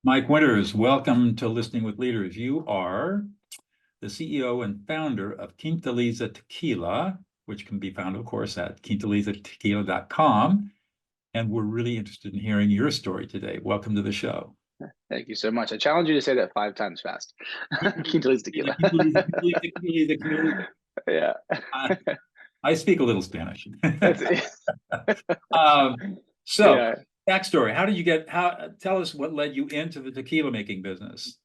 Mike Winters, welcome to Listening with Leaders. You are the CEO and founder of Quintaliza Tequila, which can be found, of course, at quintalizatequila.com. And we're really interested in hearing your story today. Welcome to the show. Thank you so much. I challenge you to say that 5 times fast. Quintaliza Tequila. Quintaliza. Yeah. I speak a little Spanish. So, yeah. backstory. Tell us what led you into the tequila making business.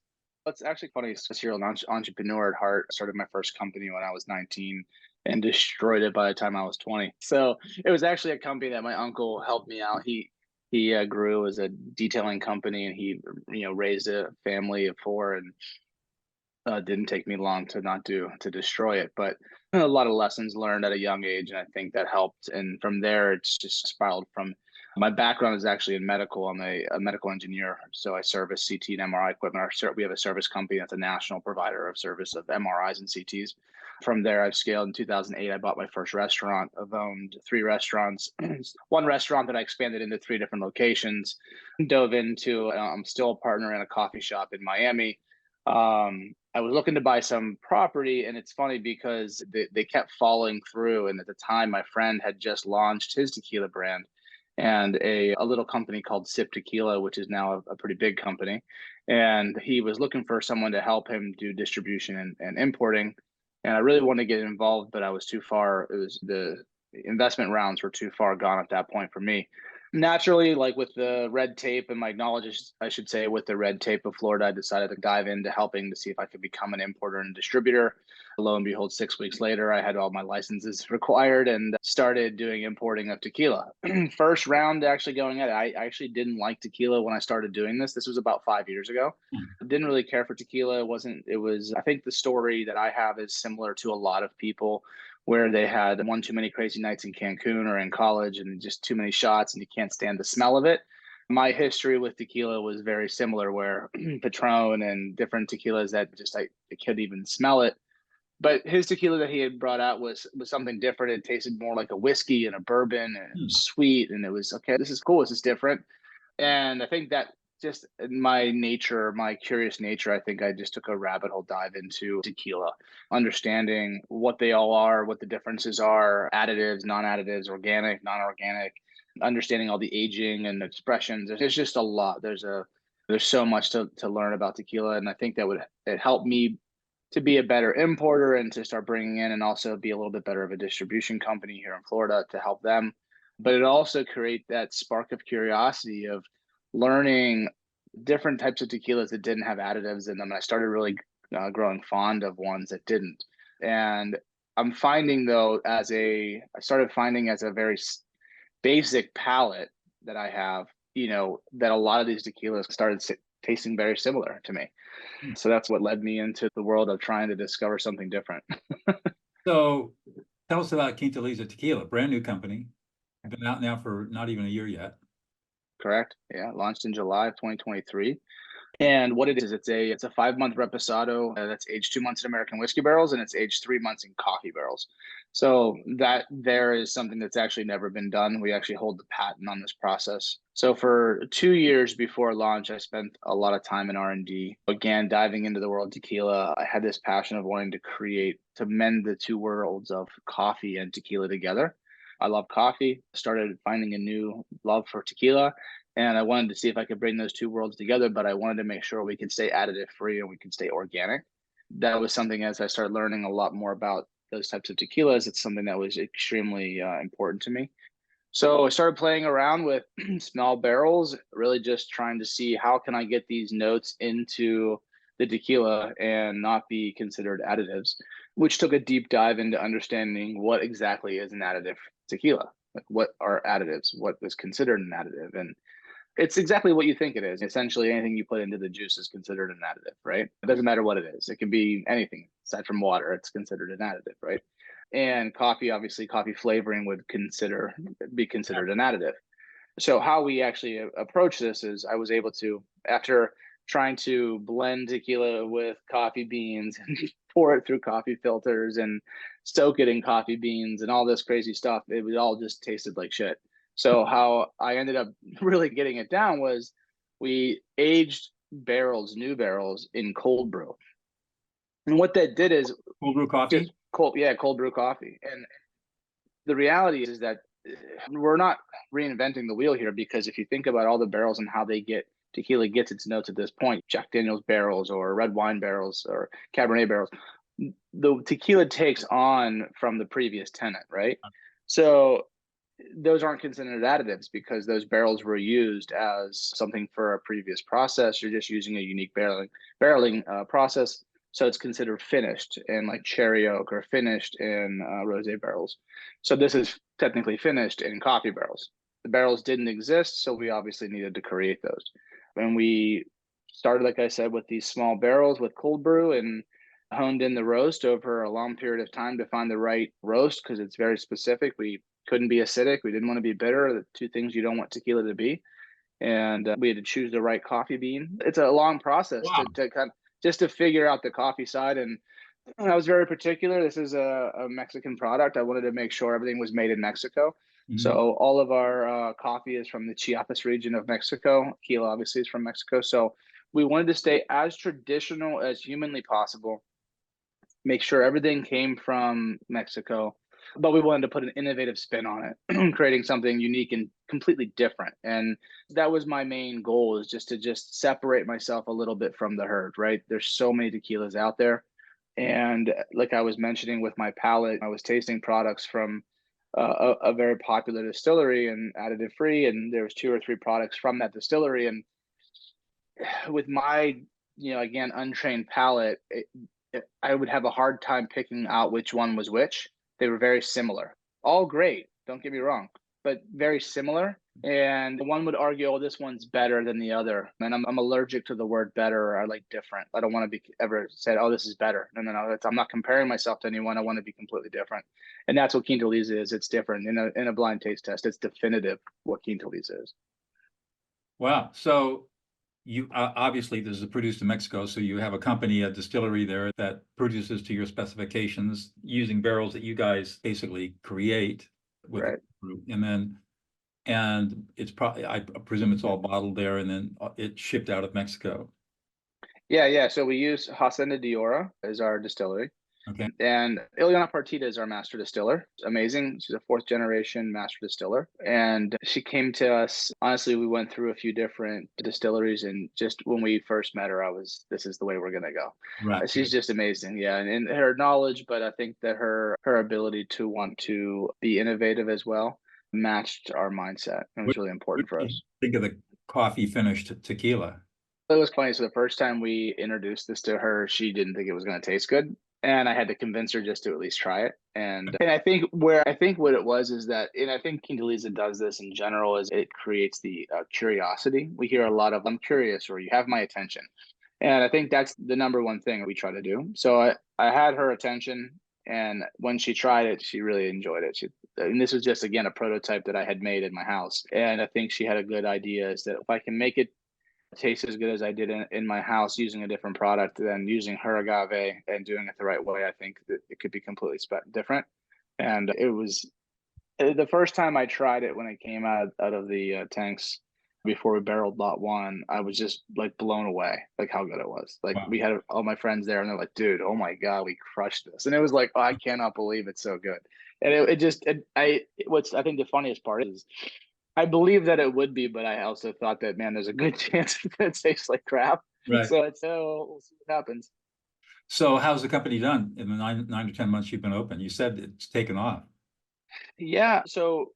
It's actually funny. I'm a serial entrepreneur at heart. I started my first company when I was 19 and destroyed it by the time I was 20. So it was actually a company that my uncle helped me out. He grew as a detailing company, and he raised a family of 4, and didn't take me long to destroy it. But a lot of lessons learned at a young age, and I think that helped. And from there, it's just spiraled from. My background is actually in medical. I'm a medical engineer, so I service CT and MRI equipment. We have a service company that's a national provider of service of MRIs and CTs. From there, I've scaled. In 2008, I bought my first restaurant. I've owned 3 restaurants. One restaurant that I expanded into 3 different locations. Dove into. I'm still a partner in a coffee shop in Miami. I was looking to buy some property, and it's funny because they kept falling through. And at the time, my friend had just launched his tequila brand and a little company called Sip Tequila, which is now a pretty big company. And he was looking for someone to help him do distribution and importing. And I really wanted to get involved, but I was too far. The investment rounds were too far gone at that point for me. Naturally, like with the red tape and my knowledge, I should say, with the red tape of Florida, I decided to dive into helping to see if I could become an importer and distributor. Lo and behold, 6 weeks later, I had all my licenses required and started doing importing of tequila. First round actually going at it, I actually didn't like tequila when I started doing this. This was about 5 years ago. I didn't really care for tequila. I think the story that I have is similar to a lot of people, where they had one too many crazy nights in Cancun or in college and just too many shots and you can't stand the smell of it. My history with tequila was very similar, where Patron and different tequilas that just I couldn't even smell it. But his tequila that he had brought out was something different. It tasted more like a whiskey and a bourbon, and it was sweet, and it was, okay, this is cool, this is different. And I think that just my nature, my curious nature, I think I just took a rabbit hole dive into tequila, understanding what they all are, what the differences are, additives, non-additives, organic, non-organic, understanding all the aging and expressions. There's just a lot. There's so much to learn about tequila. And I think that it helped me to be a better importer and to start bringing in, and also be a little bit better of a distribution company here in Florida to help them. But it also create that spark of curiosity of learning different types of tequilas that didn't have additives in them. And I started really growing fond of ones that didn't. And I'm finding, though, I started finding as a very basic palate that I have, that a lot of these tequilas started tasting very similar to me. So that's what led me into the world of trying to discover something different. So tell us about Quintaliza Tequila, brand new company. Been out now for not even a year yet. Correct. Yeah. Launched in July of 2023. And what it is, it's a 5-month reposado that's aged 2 months in American whiskey barrels, and it's aged 3 months in coffee barrels. So that there is something that's actually never been done. We actually hold the patent on this process. So for 2 years before launch, I spent a lot of time in R&D, again, diving into the world of tequila. I had this passion of wanting to mend the 2 worlds of coffee and tequila together. I love coffee, started finding a new love for tequila. And I wanted to see if I could bring those 2 worlds together, but I wanted to make sure we could stay additive free and we could stay organic. That was something, as I started learning a lot more about those types of tequilas, it's something that was extremely important to me. So I started playing around with small barrels, really just trying to see how can I get these notes into the tequila and not be considered additives, which took a deep dive into understanding what exactly is an additive tequila. Like, what are additives? What is considered an additive? And it's exactly what you think it is. Essentially, anything you put into the juice is considered an additive, right? It doesn't matter what it is. It can be anything aside from water. It's considered an additive, right? And coffee, obviously, coffee flavoring would be considered an additive. So how we actually approach this is, I was able to, after trying to blend tequila with coffee beans and pour it through coffee filters and soak it in coffee beans and all this crazy stuff, it all just tasted like shit. So how I ended up really getting it down was, we aged barrels, new barrels in cold brew. And what that did is Cold brew just coffee? cold brew coffee. And the reality is that we're not reinventing the wheel here, because if you think about all the barrels and how tequila gets its notes at this point, Jack Daniel's barrels or red wine barrels or Cabernet barrels, the tequila takes on from the previous tenant, right? So those aren't considered additives because those barrels were used as something for a previous process. You're just using a unique barreling process. So it's considered finished in like cherry oak or finished in rosé barrels. So this is technically finished in coffee barrels. The barrels didn't exist, so we obviously needed to create those. And we started, like I said, with these small barrels with cold brew and honed in the roast over a long period of time to find the right roast, because it's very specific. We couldn't be acidic. We didn't want to be bitter, the two things you don't want tequila to be. And we had to choose the right coffee bean. It's a long process Wow. to kind of just to figure out the coffee side. And I was very particular. This is a Mexican product. I wanted to make sure everything was made in Mexico. Mhm. So all of our coffee is from the Chiapas region of Mexico. Tequila obviously is from Mexico. So we wanted to stay as traditional as humanly possible, make sure everything came from Mexico, but we wanted to put an innovative spin on it, creating something unique and completely different. And that was my main goal, is just to separate myself a little bit from the herd, right? There's so many tequilas out there. And like I was mentioning with my palate, I was tasting products from a very popular distillery and additive free, and there was 2 or 3 products from that distillery. And with my, again, untrained palate, I would have a hard time picking out which one was which. They were very similar, all great, don't get me wrong, but very similar. And one would argue, oh, this one's better than the other. And I'm allergic to the word better. I like different. I don't want to be ever said, oh, this is better. No. I'm not comparing myself to anyone. I want to be completely different. And that's what Quintaliza is. It's different in a blind taste test. It's definitive what Quintaliza is. Wow. So you obviously this is produced in Mexico, so you have a company, a distillery there that produces to your specifications using barrels that you guys basically create with Right. the group, and it's probably, I presume it's all bottled there and then it's shipped out of Mexico. Yeah. So we use Hacienda de Ora as our distillery. Okay. And Ileana Partida is our master distiller. Amazing. She's a 4th generation master distiller. And she came to us. Honestly, we went through a few different distilleries. And just when we first met her, this is the way we're going to go. Right. She's just amazing. Yeah. And her knowledge, but I think that her ability to want to be innovative as well matched our mindset. It was really important for What do you us. think of the coffee finished tequila? It was funny. So the first time we introduced this to her, she didn't think it was going to taste good. And I had to convince her just to at least try it. And I think what it was is that, and I think Quintaliza does this in general, is it creates the curiosity. We hear a lot of, I'm curious, or you have my attention. And I think that's the number one thing we try to do. So I had her attention. And when she tried it, she really enjoyed it. And this was just, again, a prototype that I had made in my house. And I think she had a good idea, is that if I can make it taste as good as I did in my house using a different product than using her agave and doing it the right way, I think that it could be completely different. And it was the first time I tried it when it came out of the tanks before we barreled lot 1. I was just like blown away, like how good it was. Like Wow. we had all my friends there and they're like, dude, oh my God, we crushed this. And it was like, oh, I cannot believe it's so good. And what's I think the funniest part is I believe that it would be, but I also thought that, man, there's a good chance it's going to taste like crap. Right. So we'll see what happens. So how's the company done in the nine to 10 months you've been open? You said it's taken off. Yeah. So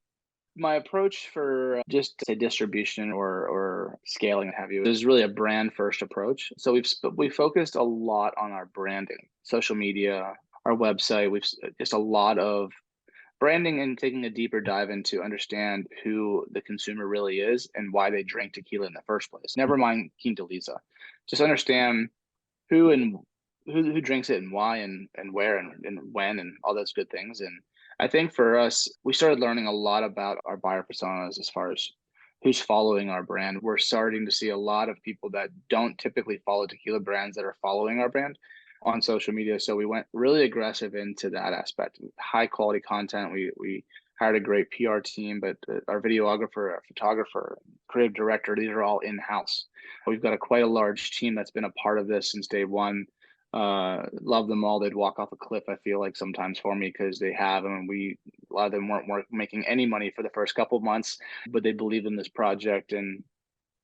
my approach for just say distribution or scaling, what have you, is really a brand first approach. So we focused a lot on our branding, social media, our website. We've just a lot of branding and taking a deeper dive into understand who the consumer really is and why they drink tequila in the first place. Never mind Quintaliza, just understand who and who drinks it and why and where and when and all those good things. And I think for us, we started learning a lot about our buyer personas as far as who's following our brand. We're starting to see a lot of people that don't typically follow tequila brands that are following our brand on social media. So we went really aggressive into that aspect. High quality content. We hired a great PR team, but our videographer, our photographer, creative director, these are all in-house. We've got quite a large team that's been a part of this since day one. Love them all. They'd walk off a cliff, I feel like, sometimes for me, because they have them. And a lot of them weren't making any money for the first couple of months, but they believed in this project, and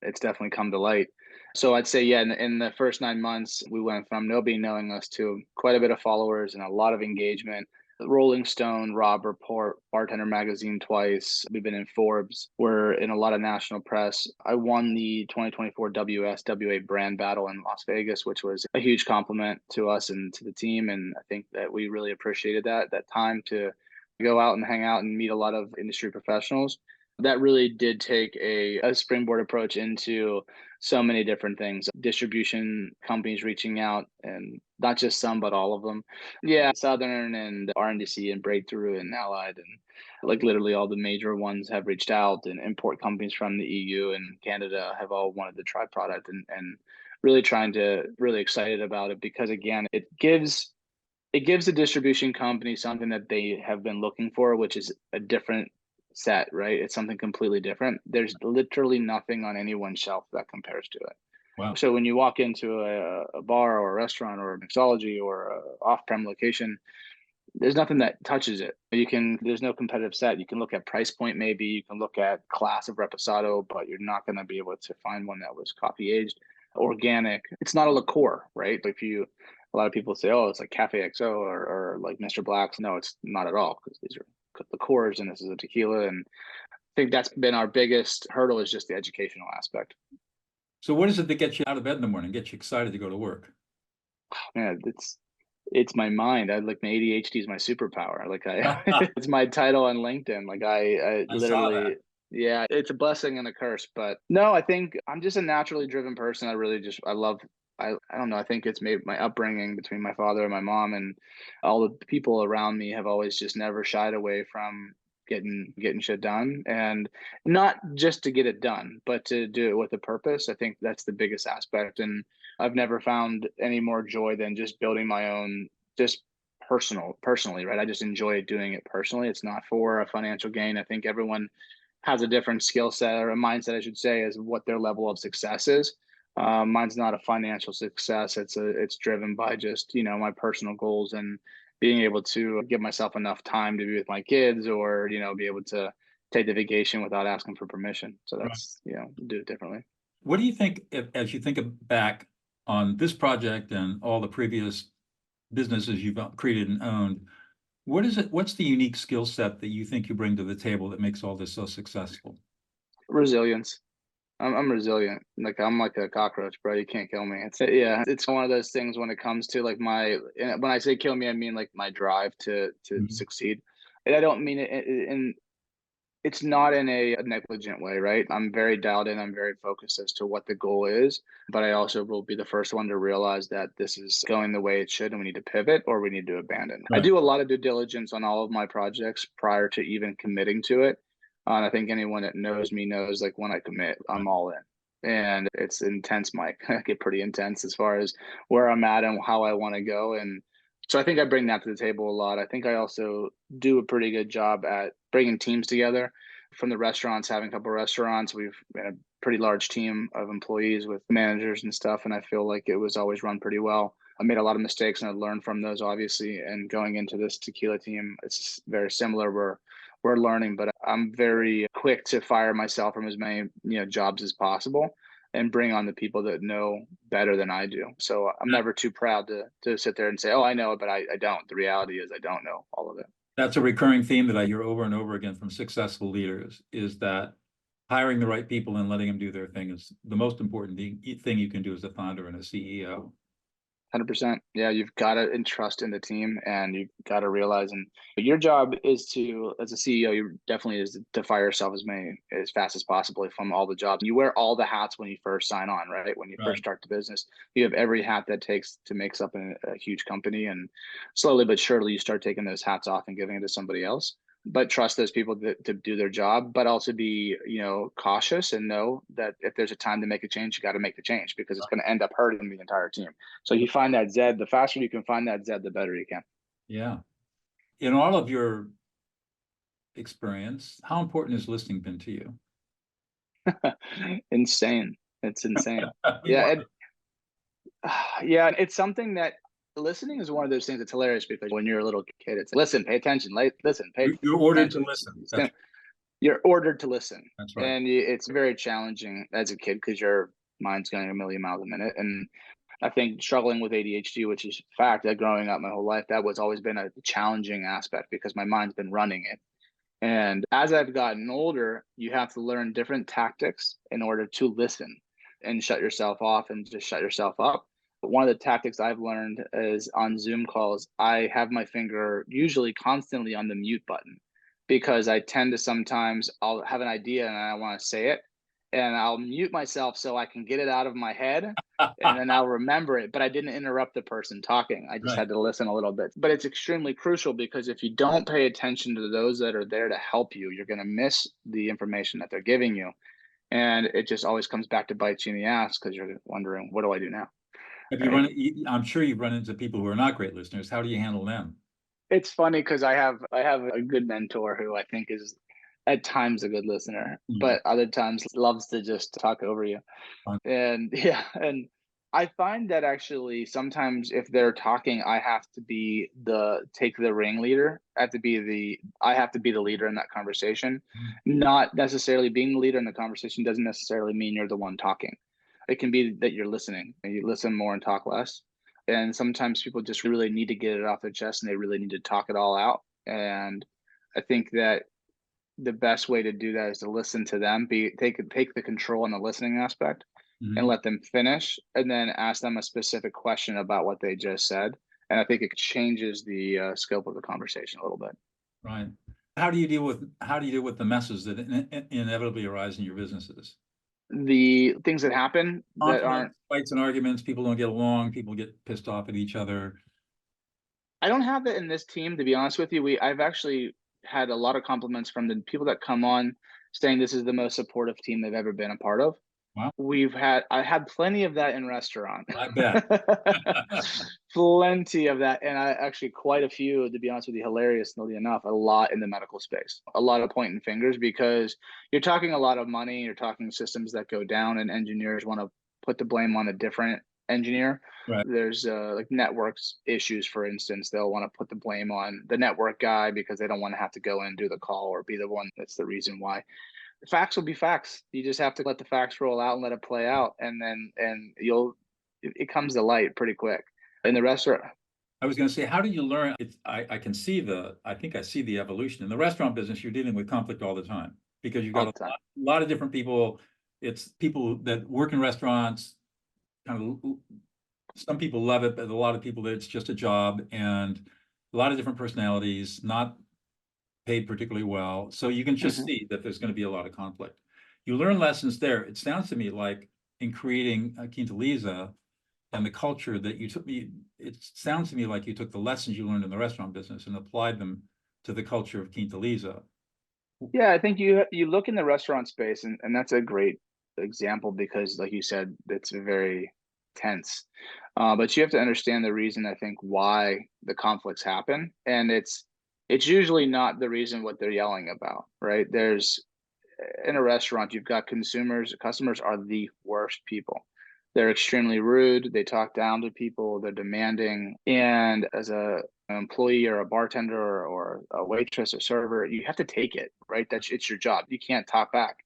it's definitely come to light. So I'd say, yeah, in the first 9 months, we went from nobody knowing us to quite a bit of followers and a lot of engagement. Rolling Stone, Robb Report, Bartender Magazine twice. We've been in Forbes. We're in a lot of national press. I won the 2024 WSWA brand battle in Las Vegas, which was a huge compliment to us and to the team. And I think that we really appreciated that time to go out and hang out and meet a lot of industry professionals. That really did take a springboard approach into so many different things. Distribution companies reaching out, and not just some, but all of them. Yeah, Southern and RNDC and Breakthrough and Allied, and like literally all the major ones have reached out, and import companies from the EU and Canada have all wanted to try product, and really excited about it, because again, it gives the distribution company something that they have been looking for, which is a different set, right? It's something completely different. There's literally nothing on anyone's shelf that compares to it. Wow. So when you walk into a bar or a restaurant or a mixology or a off-prem location, there's nothing that touches it. There's no competitive set. You can look at price point, maybe you can look at class of reposado, but you're not going to be able to find one that was coffee aged, organic. It's not a liqueur, right? A lot of people say, oh, it's like Cafe XO or like Mr. Black's. No, it's not at all, because these are liqueurs and this is a tequila. And I think that's been our biggest hurdle, is just the educational aspect. So what is it that gets you out of bed in the morning, gets you excited to go to work? Man, it's my mind. My ADHD is my superpower. It's my title on LinkedIn. I I saw literally, that. yeah, it's a blessing and a curse. But no, I think I'm just a naturally driven person. I don't know. I think it's maybe my upbringing between my father and my mom, and all the people around me have always just never shied away from getting shit done, and not just to get it done, but to do it with a purpose. I think that's the biggest aspect, and I've never found any more joy than just building my own, just personally, right? I just enjoy doing it personally. It's not for a financial gain. I think everyone has a different skill set, or a mindset, I should say, as what their level of success is. Mine's not a financial success. It's driven by just, my personal goals, and being able to give myself enough time to be with my kids, or, be able to take the vacation without asking for permission. So Right. that's, do it differently. What do you think, as you think back on this project and all the previous businesses you've created and owned, what's the unique skill set that you think you bring to the table that makes all this so successful? Resilience. I'm resilient. I'm like a cockroach, bro. You can't kill me. It's one of those things when it comes to when I say kill me, I mean like my drive to Mhm. succeed. And I don't mean it in it's not in a negligent way, right? I'm very dialed in. I'm very focused as to what the goal is, but I also will be the first one to realize that this is going the way it should, and we need to pivot or we need to abandon. I Right. do a lot of due diligence on all of my projects prior to even committing to it. And I think anyone that knows me knows, like, when I commit, I'm all in. And it's intense, Mike. I get pretty intense as far as where I'm at and how I want to go. And so I think I bring that to the table a lot. I think I also do a pretty good job at bringing teams together. From the restaurants, having a couple of restaurants, we've been a pretty large team of employees with managers and stuff, and I feel like it was always run pretty well. I made a lot of mistakes, and I learned from those, obviously. And going into this tequila team, it's very similar. We're learning, but I'm very quick to fire myself from as many jobs as possible, and bring on the people that know better than I do. So I'm never too proud to sit there and say, oh, I know it, but I don't. The reality is I don't know all of it. That's a recurring theme that I hear over and over again from successful leaders, is that hiring the right people and letting them do their thing is the most important thing you can do as a founder and a CEO. 100%. Yeah, you've got to entrust in the team, and you've got to realize, and your job is to, as a CEO, you definitely is to fire yourself as fast as possible from all the jobs. You wear all the hats when you first sign on, right? When you Right. first start the business, you have every hat that takes to makes up a huge company, and slowly but surely you start taking those hats off and giving it to somebody else. But trust those people to do their job, but also be, cautious, and know that if there's a time to make a change, you got to make the change, because it's going to end up hurting the entire team. So you find that Z, the faster you can find that Z, the better you can. Yeah. In all of your experience, how important has listening been to you? Insane. It's insane. We Yeah. want Yeah. It's something that listening is one of those things that's hilarious because when you're a little kid, it's listen, pay attention, listen, pay you're ordered to attention. listen. You're ordered to listen. That's right. And it's very challenging as a kid because your mind's going a million miles a minute. And I think struggling with ADHD, which is a fact that growing up my whole life, that was always been a challenging aspect because my mind's been running it. And as I've gotten older, you have to learn different tactics in order to listen and shut yourself off and just shut yourself up. But one of the tactics I've learned is on Zoom calls, I have my finger usually constantly on the mute button because I tend to sometimes I'll have an idea and I want to say it and I'll mute myself so I can get it out of my head and then I'll remember it. But I didn't interrupt the person talking. I just Right. had to listen a little bit. But it's extremely crucial because if you don't pay attention to those that are there to help you, you're going to miss the information that they're giving you. And it just always comes back to bite you in the ass because you're wondering, what do I do now? Have you Right? I'm sure you've run into people who are not great listeners. How do you handle them? It's funny because I have a good mentor who I think is at times a good listener, Mhm. but other times loves to just talk over you. Fun. And yeah, and I find that actually sometimes if they're talking, I have to be the take the ringleader. I have to be the leader in that conversation. Mhm. Not necessarily being the leader in the conversation doesn't necessarily mean you're the one talking. It can be that you're listening and you listen more and talk less. And sometimes people just really need to get it off their chest and they really need to talk it all out. And I think that the best way to do that is to listen to them, take the control in the listening aspect and Mhm. let them finish and then ask them a specific question about what they just said. And I think it changes the scope of the conversation a little bit. Right. How do you deal with the messes that inevitably arise in your businesses? The things that happen that aren't, Conflicts, fights and arguments, people don't get along, people get pissed off at each other. I don't have that in this team, to be honest with you. I've actually had a lot of compliments from the people that come on saying this is the most supportive team they've ever been a part of. Wow, I had plenty of that in restaurant. I bet. Plenty of that. And I actually quite a few, to be honest with you, hilariously enough, a lot in the medical space. A lot of pointing fingers because you're talking a lot of money, you're talking systems that go down and engineers want to put the blame on a different engineer. Right. There's like networks issues, for instance. They'll want to put the blame on the network guy because they don't want to have to go in and do the call or be the one that's the reason why. Facts will be facts. You just have to let the facts roll out and let it play out, and then it comes to light pretty quick. In the restaurant, I was going to say, how do you learn? I think I see the evolution. In the restaurant business, you're dealing with conflict all the time because you've all got the time. a lot of different people. It's people that work in restaurants, kind of, some people love it, but a lot of people that it's just a job, and a lot of different personalities, not paid particularly well. So you can just Mhm. see that there's going to be a lot of conflict. You learn lessons there. It sounds to me like in creating Quintaliza and the culture that you took me, it sounds to me like you took the lessons you learned in the restaurant business and applied them to the culture of Quintaliza. Yeah, I think you look in the restaurant space, and that's a great example because, like you said, it's very tense. But you have to understand the reason I think why the conflicts happen, and it's usually not the reason what they're yelling about, right? There's in a restaurant, you've got customers are the worst people. They're extremely rude. They talk down to people. They're demanding. And as an employee or a bartender or a waitress or server, you have to take it, right? It's your job. You can't talk back.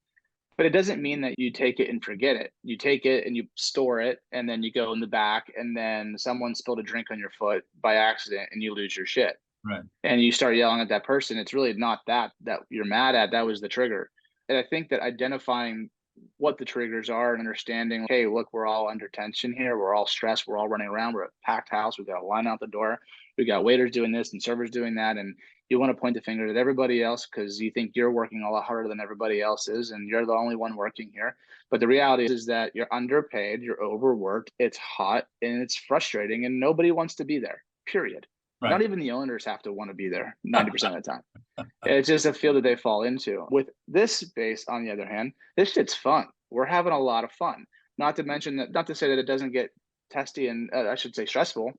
But it doesn't mean that you take it and forget it. You take it and you store it, and then you go in the back, and then someone spilled a drink on your foot by accident, and you lose your shit. Right. And you start yelling at that person. It's really not that you're mad at. That was the trigger. And I think that identifying what the triggers are and understanding, hey, look, we're all under tension here. We're all stressed. We're all running around. We're a packed house. We've got a line out the door. We got waiters doing this and servers doing that. And you want to point the finger at everybody else because you think you're working a lot harder than everybody else is. And you're the only one working here. But the reality is that you're underpaid, you're overworked, it's hot, and it's frustrating. And nobody wants to be there, period. Not Right. even the owners have to want to be there 90% of the time. It's just a field that they fall into. With this space, on the other hand, this shit's fun. We're having a lot of fun. Not to mention that, not to say that it doesn't get testy and I should say stressful,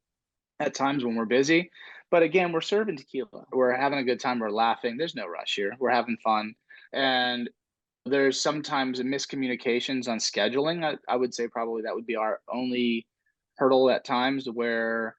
at times when we're busy. But again, we're serving tequila. We're having a good time. We're laughing. There's no rush here. We're having fun. And there's sometimes miscommunications on scheduling. I would say probably that would be our only hurdle at times, where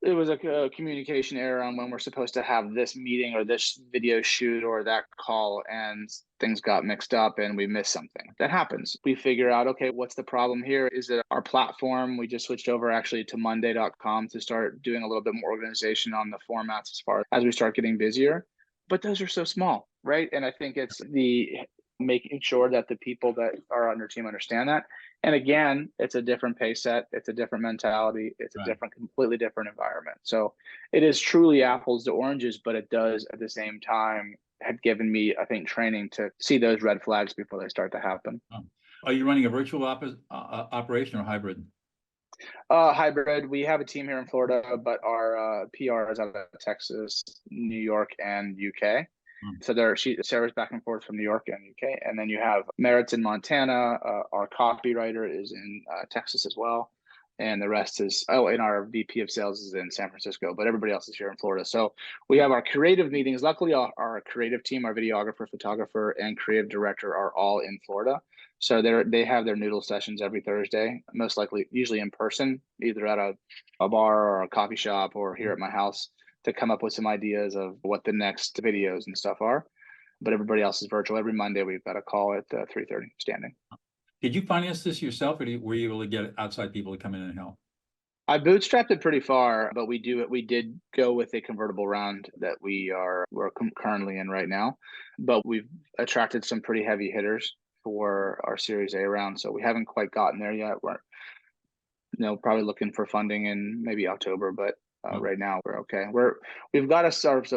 it was a communication error on when we're supposed to have this meeting or this video shoot or that call, and things got mixed up and we missed something. That happens. We figure out, okay, what's the problem here? Is it our platform? We just switched over actually to monday.com to start doing a little bit more organization on the formats as far as we start getting busier. But those are so small, right? And I think it's the making sure that the people that are on your team understand that. And again, it's a different pay set, it's a different mentality, it's a Right. different, completely different environment. So it is truly apples to oranges, but it does at the same time have given me, I think, training to see those red flags before they start to happen. Are you running a virtual operation or hybrid? Hybrid. We have a team here in Florida, but our PR is out of Texas, New York, and UK. So Sarah's back and forth from New York and UK, and then you have Merritt's in Montana. Our copywriter is in Texas as well, and the rest is and our VP of sales is in San Francisco. But everybody else is here in Florida. So we have our creative meetings. Luckily, our creative team, our videographer, photographer, and creative director are all in Florida. So they have their noodle sessions every Thursday, most likely, usually in person, either at a bar or a coffee shop or here at my house, to come up with some ideas of what the next videos and stuff are. But everybody else is virtual. Every Monday we've got a call at 3:30 standing. Did you finance this yourself, or were you able to get outside people to come in and help? I bootstrapped it pretty far, but we did go with a convertible round that we're currently in right now. But we've attracted some pretty heavy hitters for our Series A round, so we haven't quite gotten there yet. We're probably looking for funding in maybe October, but right now we're okay. We've got ourselves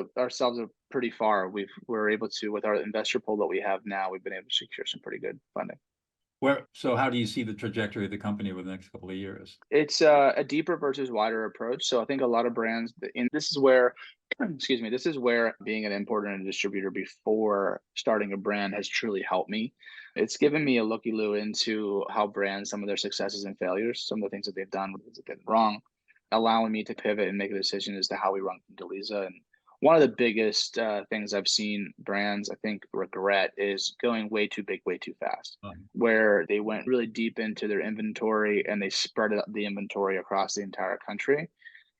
pretty far. We're able to, with our investor pool that we have now, we've been able to secure some pretty good funding. So how do you see the trajectory of the company over the next couple of years? It's a deeper versus wider approach. So I think a lot of brands, and this is where, excuse me, this is where being an importer and a distributor before starting a brand has truly helped me. It's given me a looky-loo into how brands, some of their successes and failures, some of the things that they've done that they've done wrong, allowing me to pivot and make a decision as to how we run Quintaliza. And one of the biggest things I've seen brands, I think, regret is going way too big, way too fast, where they went really deep into their inventory and they spread out the inventory across the entire country.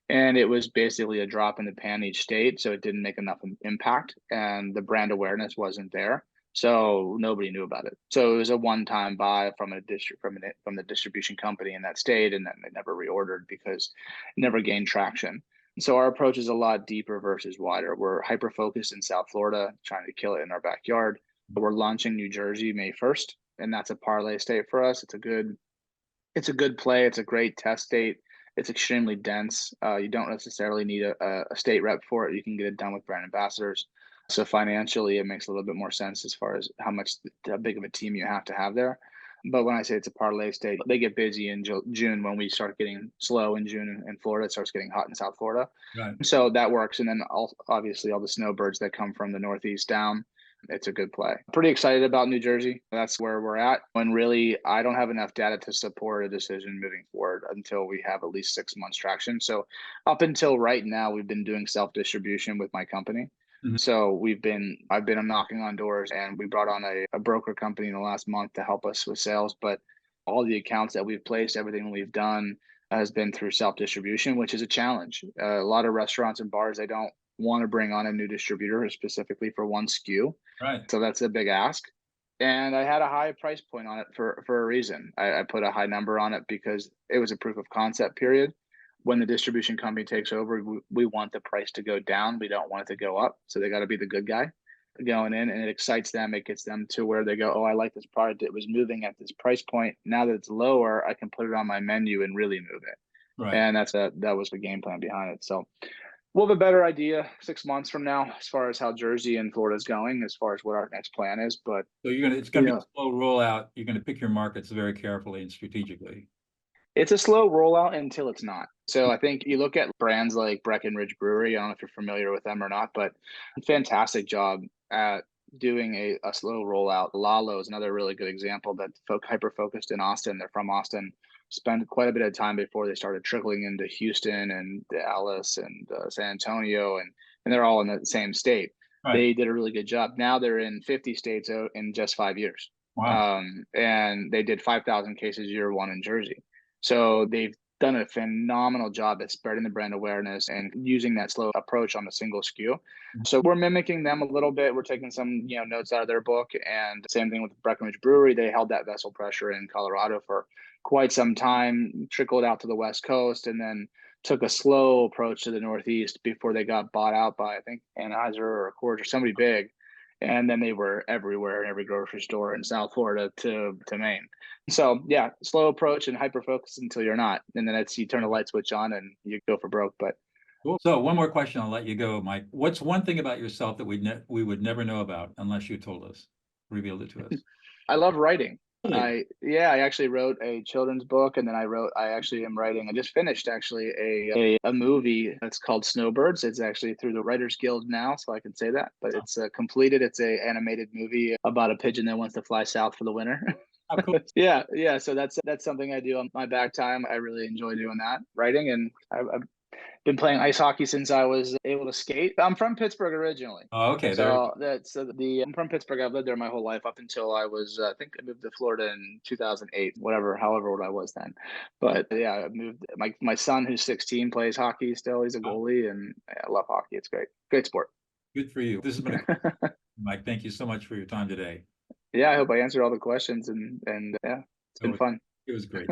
And it was basically a drop in the pan each state. So it didn't make enough impact and the brand awareness wasn't there. So nobody knew about it. So it was a one-time buy from from the distribution company in that state, and then they never reordered because it never gained traction. So our approach is a lot deeper versus wider. We're hyper focused in South Florida, trying to kill it in our backyard. We're launching New Jersey May 1st, and that's a parlay state for us. It's a good play. It's a great test state. It's extremely dense. You don't necessarily need a state rep for it. You can get it done with brand ambassadors. So financially, it makes a little bit more sense as far as how big of a team you have to have there. But when I say it's a parlay state, they get busy in June when we start getting slow in June in Florida. It starts getting hot in South Florida. Right. So that works. And then obviously all the snowbirds that come from the Northeast down, it's a good play. Pretty excited about New Jersey. That's where we're at. When really, I don't have enough data to support a decision moving forward until we have at least 6 months traction. So up until right now, we've been doing self-distribution with my company. So I've been knocking on doors, and we brought on a broker company in the last month to help us with sales. But all the accounts that we've placed, everything we've done has been through self-distribution, which is a challenge. A lot of restaurants and bars, they don't want to bring on a new distributor specifically for one SKU. Right. So that's a big ask. And I had a high price point on it for a reason. I put a high number on it because it was a proof of concept period. When the distribution company takes over, we want the price to go down. We don't want it to go up. So they got to be the good guy going in, and it excites them. It gets them to where they go, oh, I like this product. It was moving at this price point. Now that it's lower, I can put it on my menu and really move it. Right. And that was the game plan behind it. So we'll have a better idea 6 months from now as far as how Jersey and Florida is going, as far as what our next plan is. But so it's going to be a slow rollout. You're going to pick your markets very carefully and strategically. It's a slow rollout until it's not. So I think you look at brands like Breckenridge Brewery. I don't know if you're familiar with them or not, but fantastic job at doing a slow rollout. Lalo is another really good example that hyper focused in Austin. They're from Austin. spent quite a bit of time before they started trickling into Houston and Dallas and San Antonio, and they're all in the same state. Right. They did a really good job. Now they're in 50 states in just 5 years. Wow. And they did 5,000 cases year one in Jersey. So they've done a phenomenal job at spreading the brand awareness and using that slow approach on a single SKU. So we're mimicking them a little bit. We're taking some, notes out of their book, and same thing with Breckenridge Brewery. They held that vessel pressure in Colorado for quite some time, trickled out to the West Coast, and then took a slow approach to the Northeast before they got bought out by, I think, Anheuser or Coors or somebody big. And then they were everywhere in every grocery store in South Florida to Maine. So yeah, slow approach and hyper focus until you're not, and then you turn a light switch on and you go for broke. But cool. So one more question, I'll let you go, Mike. What's one thing about yourself that we would never know about unless you told us, revealed it to us? I love writing. Really? I actually wrote a children's book, and then I actually am writing. I just finished actually a movie that's called Snowbirds. It's actually through the Writers Guild now, so I can say that. But it's completed. It's a animated movie about a pigeon that wants to fly south for the winter. How cool. Yeah. So that's something I do on my back time. I really enjoy doing that, writing, and I've been playing ice hockey since I was able to skate. I'm from Pittsburgh originally. Oh, okay. I'm from Pittsburgh. I've lived there my whole life up until I was, I think I moved to Florida in 2008, however old I was then. But yeah, I moved. My son, who's 16, plays hockey still. He's a goalie, and I love hockey. It's great sport. Good for you. This has been Mike. Thank you so much for your time today. Yeah, I hope I answered all the questions, and yeah, it's been fun. It was great.